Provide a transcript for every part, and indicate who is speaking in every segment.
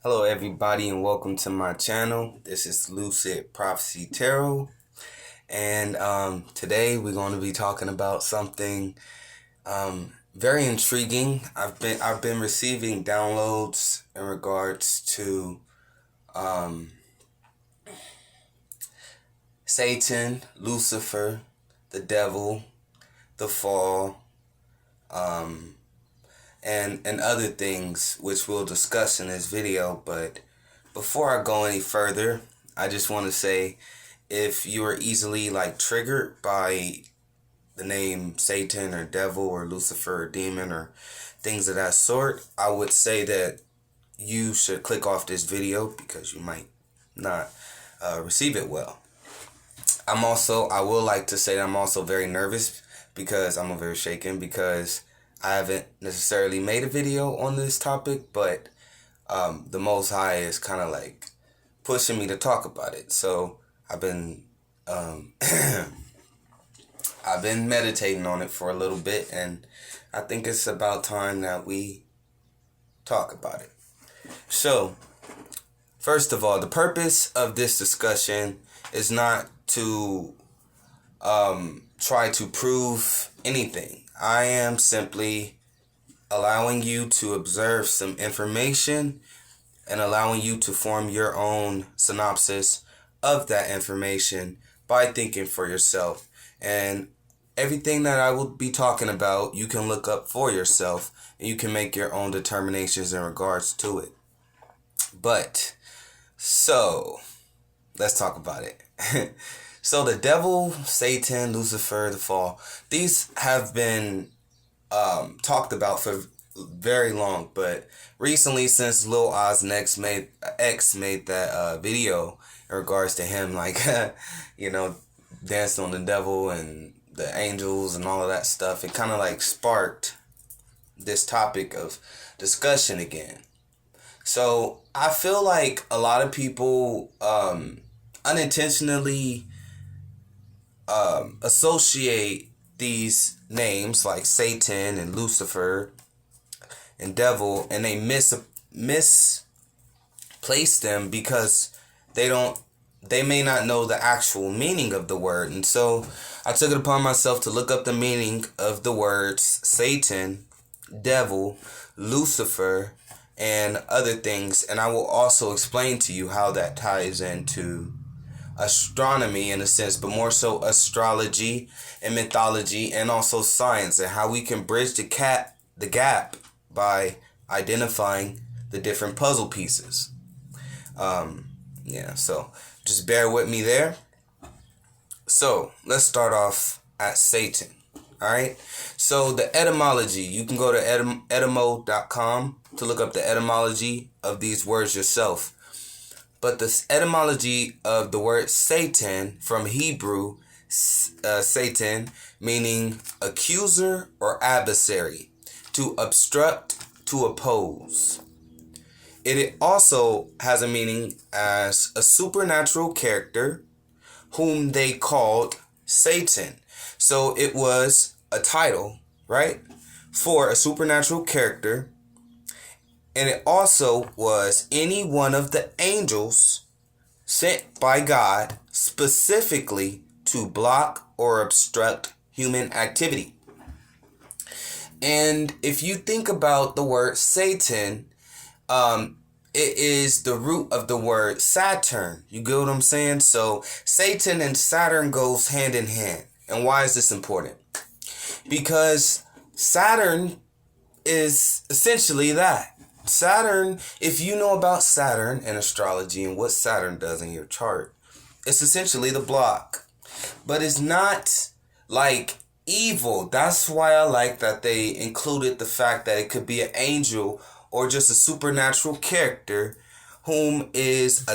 Speaker 1: Hello everybody and welcome to my channel. This is Lucid Prophecy Tarot, and today we're going to be talking about something very intriguing. I've been receiving downloads in regards to Satan, Lucifer, the devil, the fall, and other things which we'll discuss in this video. But before I go any further, I just want to say, if you are easily triggered by the name Satan or devil or Lucifer or demon or things of that sort, I would say that you should click off this video because you might not receive it well. I will like to say that I'm also very nervous because I'm very shaken because I haven't necessarily made a video on this topic, but the Most High is kind of pushing me to talk about it. So I've been I've been meditating on it for a little bit, and I think it's about time that we talk about it. So, first of all, the purpose of this discussion is not to try to prove anything. I am simply allowing you to observe some information and allowing you to form your own synopsis of that information by thinking for yourself. And everything that I will be talking about, you can look up for yourself and you can make your own determinations in regards to it. So let's talk about it. So the devil, Satan, Lucifer, the fall, these have been talked about for very long, but recently, since Lil Oz X made that video in regards to him, dancing on the devil and the angels and all of that stuff, it kind of sparked this topic of discussion again. So I feel like a lot of people unintentionally associate these names like Satan and Lucifer and devil, and they misplace them because they may not know the actual meaning of the word. And so I took it upon myself to look up the meaning of the words Satan, devil, Lucifer, and other things, and I will also explain to you how that ties into astronomy in a sense, but more so astrology and mythology and also science, and how we can bridge the gap by identifying the different puzzle pieces. So just bear with me there. So let's start off at Satan. Alright, so the etymology, you can go to etymo.com to look up the etymology of these words yourself. But the etymology of the word Satan from Hebrew, Satan, meaning accuser or adversary, to obstruct, to oppose. It also has a meaning as a supernatural character whom they called Satan. So it was a title, right, for a supernatural character. And it also was any one of the angels sent by God specifically to block or obstruct human activity. And if you think about the word Satan, it is the root of the word Saturn. You get what I'm saying? So Satan and Saturn goes hand in hand. And why is this important? Because Saturn is essentially that. Saturn, if you know about Saturn and astrology and what Saturn does in your chart, it's essentially the block. But it's not evil. That's why I like that they included the fact that it could be an angel or just a supernatural character whom is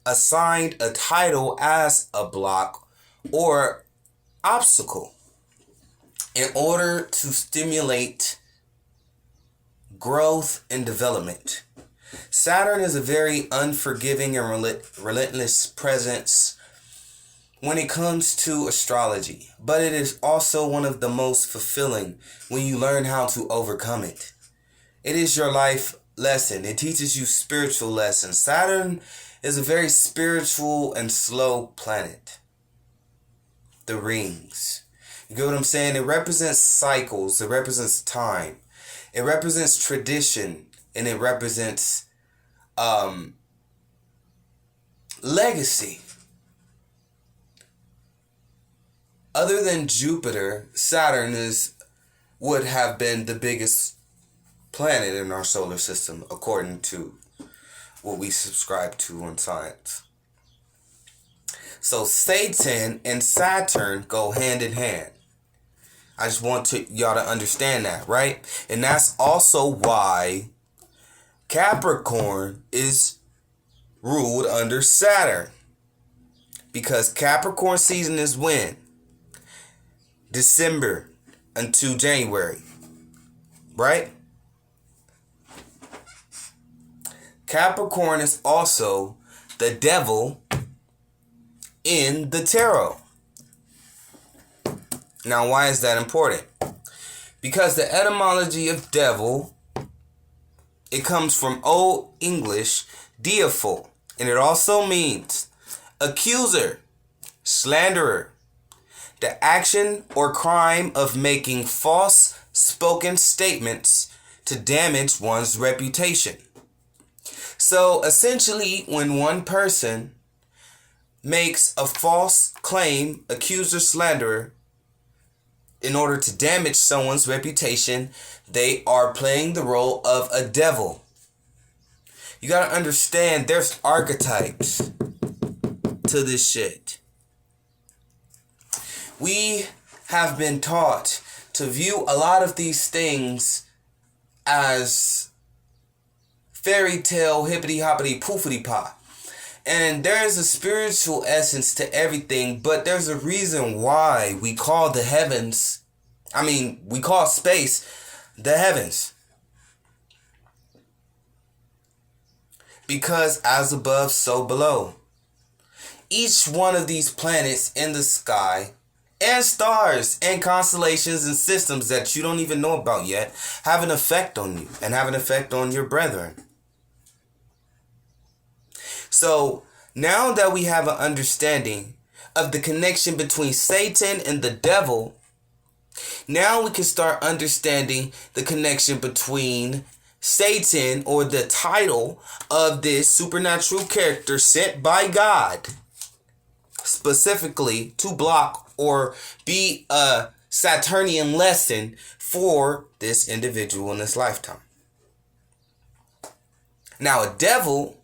Speaker 1: assigned a title as a block or obstacle in order to stimulate growth and development. Saturn is a very unforgiving and relentless presence when it comes to astrology, but it is also one of the most fulfilling when you learn how to overcome it. It is your life lesson. It teaches you spiritual lessons. Saturn is a very spiritual and slow planet. The rings. You get what I'm saying? It represents cycles. It represents time. It represents tradition. And it represents legacy. Other than Jupiter, Saturn would have been the biggest planet in our solar system, according to what we subscribe to in science. So Satan and Saturn go hand in hand. I just want y'all to understand that, right? And that's also why Capricorn is ruled under Saturn. Because Capricorn season is when? December until January. Right? Capricorn is also the devil in the tarot. Now, why is that important? Because the etymology of devil, it comes from Old English diafol, and it also means accuser, slanderer, the action or crime of making false spoken statements to damage one's reputation. So essentially, when one person makes a false claim, accuser, slanderer, in order to damage someone's reputation, they are playing the role of a devil. You gotta understand, there's archetypes to this shit. We have been taught to view a lot of these things as fairy tale, hippity hoppity poofity pop. And there is a spiritual essence to everything, but there's a reason why we call the heavens, we call space the heavens. Because as above, so below. Each one of these planets in the sky, and stars, and constellations, and systems that you don't even know about yet, have an effect on you, and have an effect on your brethren. So, now that we have an understanding of the connection between Satan and the devil, now we can start understanding the connection between Satan, or the title of this supernatural character sent by God, specifically to block or be a Saturnian lesson for this individual in this lifetime. Now, a devil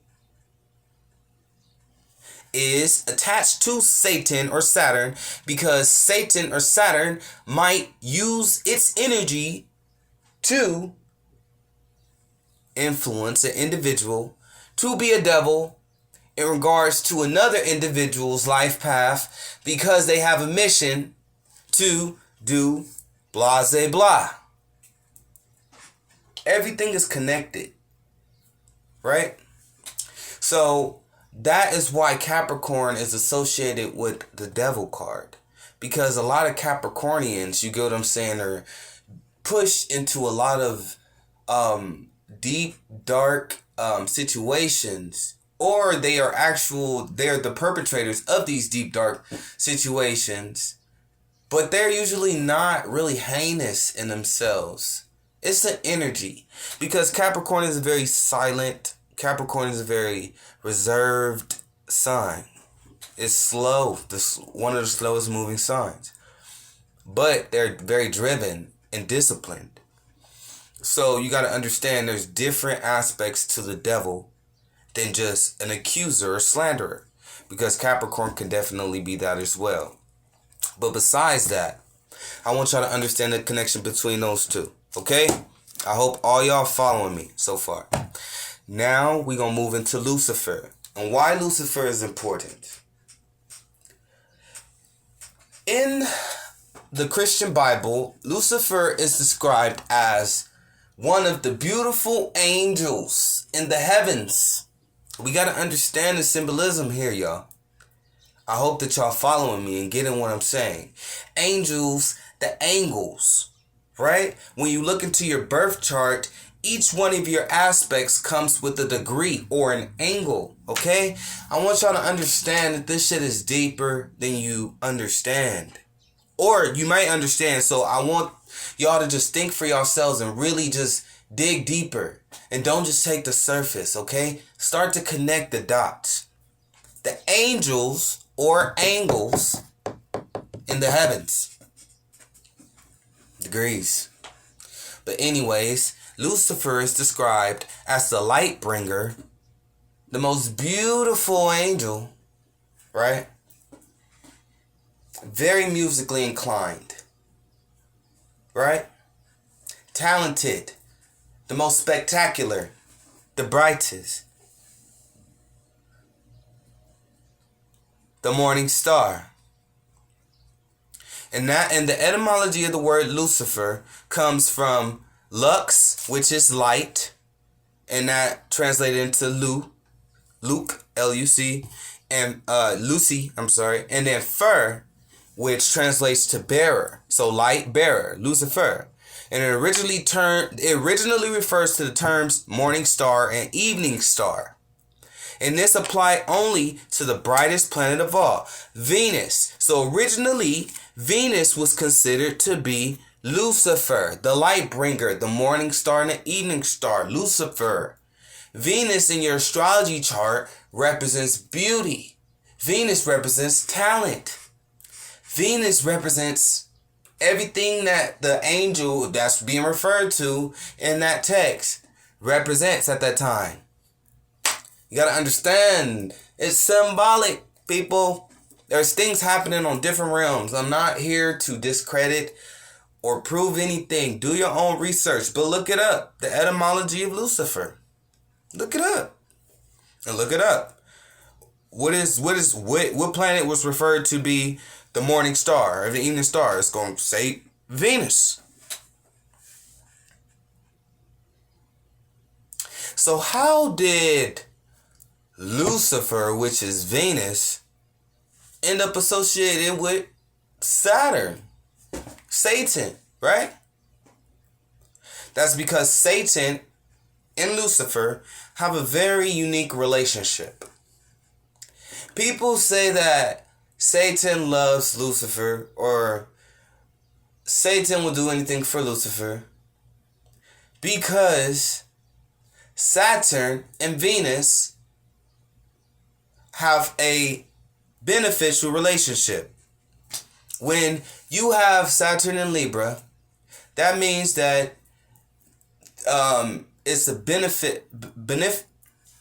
Speaker 1: is attached to Satan or Saturn because Satan or Saturn might use its energy to influence an individual to be a devil in regards to another individual's life path because they have a mission to do blah, blah, blah. Everything is connected, right? So that is why Capricorn is associated with the devil card. Because a lot of Capricornians, you get what I'm saying, are pushed into a lot of deep, dark situations. Or they are the perpetrators of these deep, dark situations. But they're usually not really heinous in themselves. It's an energy. Because Capricorn is a very silent, Capricorn is a very reserved sign. It's slow. One of the slowest moving signs. But they're very driven and disciplined. So you got to understand there's different aspects to the devil than just an accuser or slanderer. Because Capricorn can definitely be that as well. But besides that, I want y'all to understand the connection between those two. Okay? I hope all y'all following me so far. Now we're going to move into Lucifer. And why Lucifer is important. In the Christian Bible, Lucifer is described as one of the beautiful angels in the heavens. We got to understand the symbolism here, y'all. I hope that y'all following me and getting what I'm saying. Angels, the angles, right? When you look into your birth chart each one of your aspects comes with a degree or an angle, okay? I want y'all to understand that this shit is deeper than you understand. Or you might understand, so I want y'all to just think for yourselves and really just dig deeper. And don't just take the surface, okay? Start to connect the dots. The angels or angles in the heavens. Degrees. But anyways, Lucifer is described as the light bringer, the most beautiful angel, right? Very musically inclined, right? Talented, the most spectacular, the brightest, the morning star. And the etymology of the word Lucifer comes from lux, which is light, and that translated into Luke, L-U-C, and Lucy, and then fer, which translates to bearer, so light bearer, Lucifer. And it originally refers to the terms morning star and evening star. And this applied only to the brightest planet of all, Venus. So originally, Venus was considered to be Lucifer, the light bringer, the morning star and the evening star, Lucifer. Venus in your astrology chart represents beauty. Venus represents talent. Venus represents everything that the angel that's being referred to in that text represents at that time. You gotta understand, it's symbolic, people. There's things happening on different realms. I'm not here to discredit or prove anything. Do your own research, but look it up. The etymology of Lucifer. Look it up. And look it up. What planet was referred to be the morning star or the evening star? It's going to say Venus. So how did Lucifer, which is Venus, end up associated with Saturn, Satan, right? That's because Satan and Lucifer have a very unique relationship. People say that Satan loves Lucifer, or Satan will do anything for Lucifer, because Saturn and Venus have a beneficial relationship. When you have Saturn in Libra, that means that it's a benefit.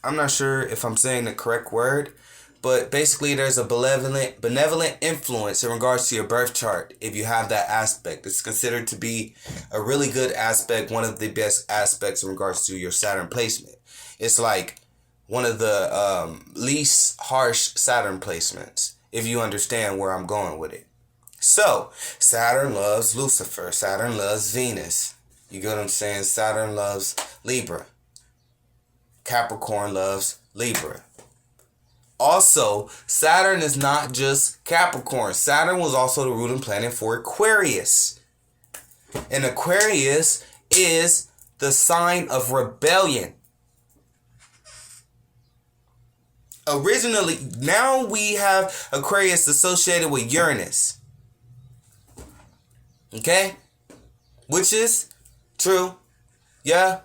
Speaker 1: I'm not sure if I'm saying the correct word, but basically there's a benevolent influence in regards to your birth chart. If you have that aspect, it's considered to be a really good aspect, one of the best aspects in regards to your Saturn placement. It's like one of the least harsh Saturn placements, if you understand where I'm going with it. So, Saturn loves Lucifer. Saturn loves Venus. You get what I'm saying? Saturn loves Libra. Capricorn loves Libra. Also, Saturn is not just Capricorn. Saturn was also the ruling planet for Aquarius. And Aquarius is the sign of rebellion. Originally, now we have Aquarius associated with Uranus. Okay? Which is true. Yeah.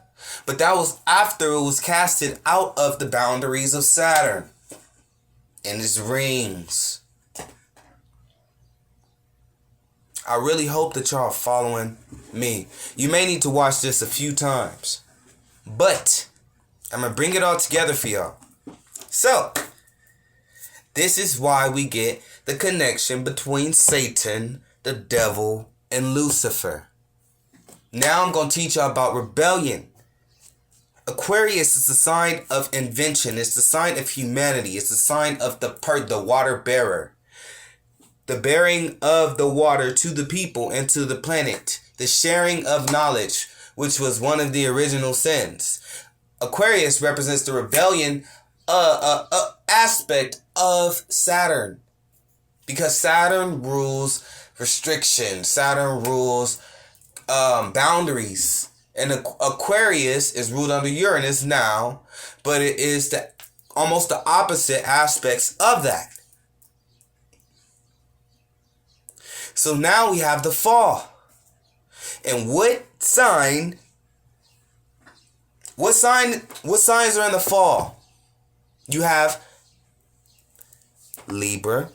Speaker 1: But that was after it was casted out of the boundaries of Saturn and its rings. I really hope that y'all are following me. You may need to watch this a few times, but I'm going to bring it all together for y'all. So, this is why we get the connection between Satan, the devil, and Lucifer. Now I'm going to teach y'all about rebellion. Aquarius is the sign of invention. It's the sign of humanity. It's the sign of the water bearer. The bearing of the water to the people and to the planet. The sharing of knowledge, which was one of the original sins. Aquarius represents the rebellion aspect of Saturn. Because Saturn rules restriction. Saturn rules boundaries. And Aquarius is ruled under Uranus now, but it is almost the opposite aspects of that. So now we have the fall. And what signs are in the fall? You have Libra,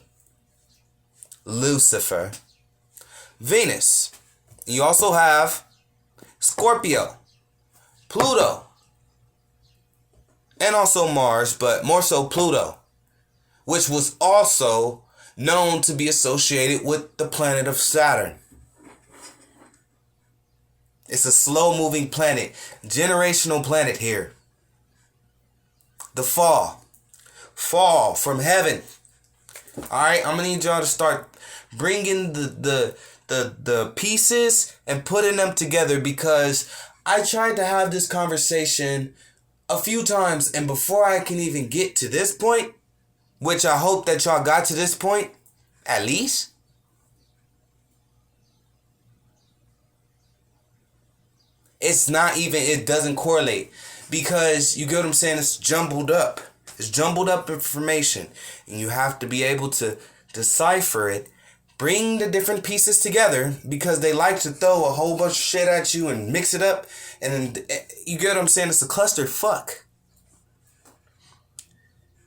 Speaker 1: Lucifer, Venus. You also have Scorpio, Pluto, and also Mars, but more so Pluto, which was also known to be associated with the planet of Saturn. It's a slow-moving planet, generational planet here. The fall from heaven. All right, I'm gonna need y'all to start bringing the pieces and putting them together, because I tried to have this conversation a few times, and before I can even get to this point, which I hope that y'all got to this point, at least, it doesn't correlate, because you get what I'm saying, it's jumbled up. It's jumbled up information, and you have to be able to decipher it, bring the different pieces together, because they like to throw a whole bunch of shit at you and mix it up, and then, you get what I'm saying, it's a cluster fuck.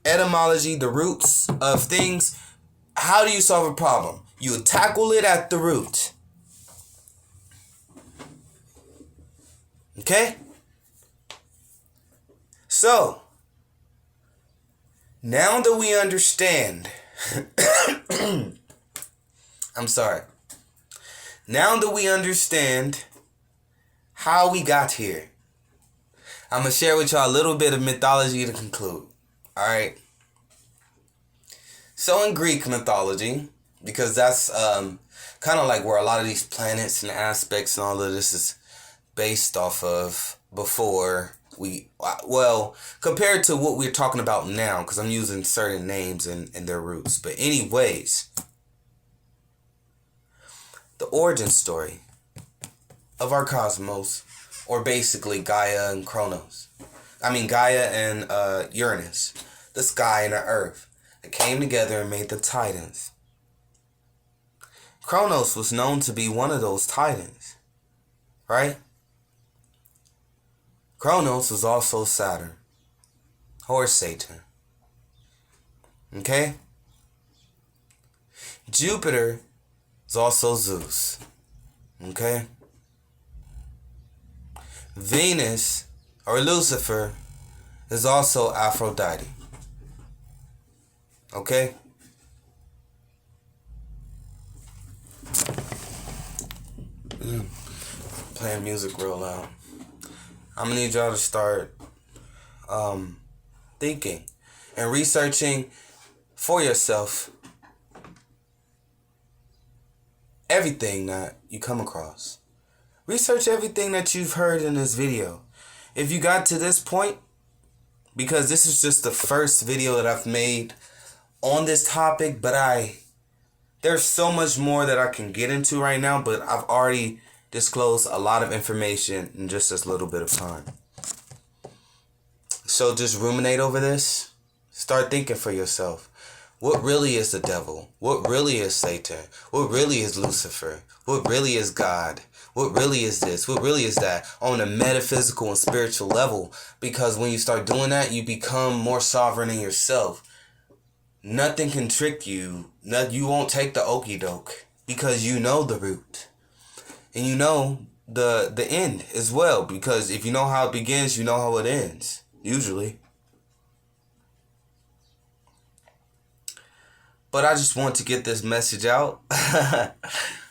Speaker 1: Etymology, the roots of things. How do you solve a problem? You tackle it at the root. Okay? So, now that we understand, now that we understand how we got here, I'm going to share with y'all a little bit of mythology to conclude. Alright? So in Greek mythology, because that's kind of like where a lot of these planets and aspects and all of this is based off of before compared to what we're talking about now, because I'm using certain names and their roots. But anyways, the origin story of our cosmos, or basically Gaia and Gaia and Uranus, the sky and the earth, that came together and made the Titans. Kronos was known to be one of those Titans, right? Kronos was also Saturn, or Satan. Okay? Jupiter is also Zeus. Okay? Venus, or Lucifer, is also Aphrodite. Okay? Playing music real loud. I'm gonna need y'all to start thinking and researching for yourself everything that you come across. Research everything that you've heard in this video. If you got to this point, because this is just the first video that I've made on this topic, but there's so much more that I can get into right now, but I've already disclosed a lot of information in just this little bit of time. So just ruminate over this. Start thinking for yourself. What really is the devil? What really is Satan? What really is Lucifer? What really is God? What really is this? What really is that? On a metaphysical and spiritual level. Because when you start doing that, you become more sovereign in yourself. Nothing can trick you. You won't take the okie doke. Because you know the root. And you know the end as well. Because if you know how it begins, you know how it ends. Usually. But I just want to get this message out.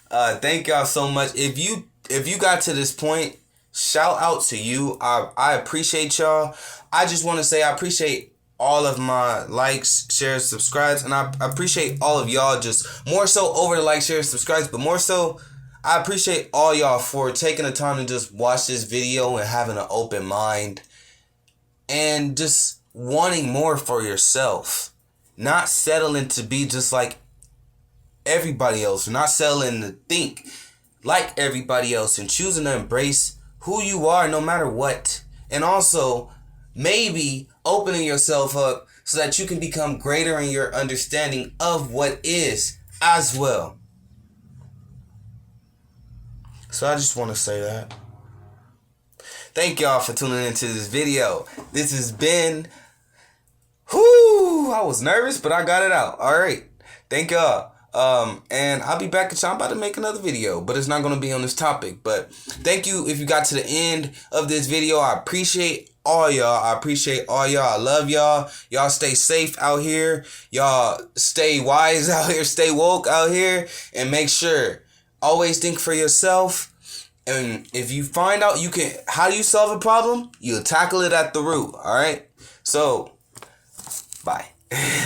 Speaker 1: Thank y'all so much. If you got to this point, shout out to you. I appreciate y'all. I just want to say I appreciate all of my likes, shares, subscribes, and I appreciate all of y'all, just more so over the likes, shares, subscribes, but more so I appreciate all y'all for taking the time to just watch this video and having an open mind and just wanting more for yourself. Not settling to be just like everybody else. Not settling to think like everybody else, and choosing to embrace who you are no matter what. And also, maybe opening yourself up so that you can become greater in your understanding of what is as well. So I just want to say that. Thank y'all for tuning into this video. This has been... I was nervous, but I got it out. Alright. Thank y'all. And I'll be back at y'all. I'm about to make another video, but it's not going to be on this topic. But thank you if you got to the end of this video. I appreciate all y'all. I love y'all. Y'all stay safe out here. Y'all stay wise out here. Stay woke out here. And make sure, always think for yourself. And if you find out how do you solve a problem? You'll tackle it at the root. All right. So, bye.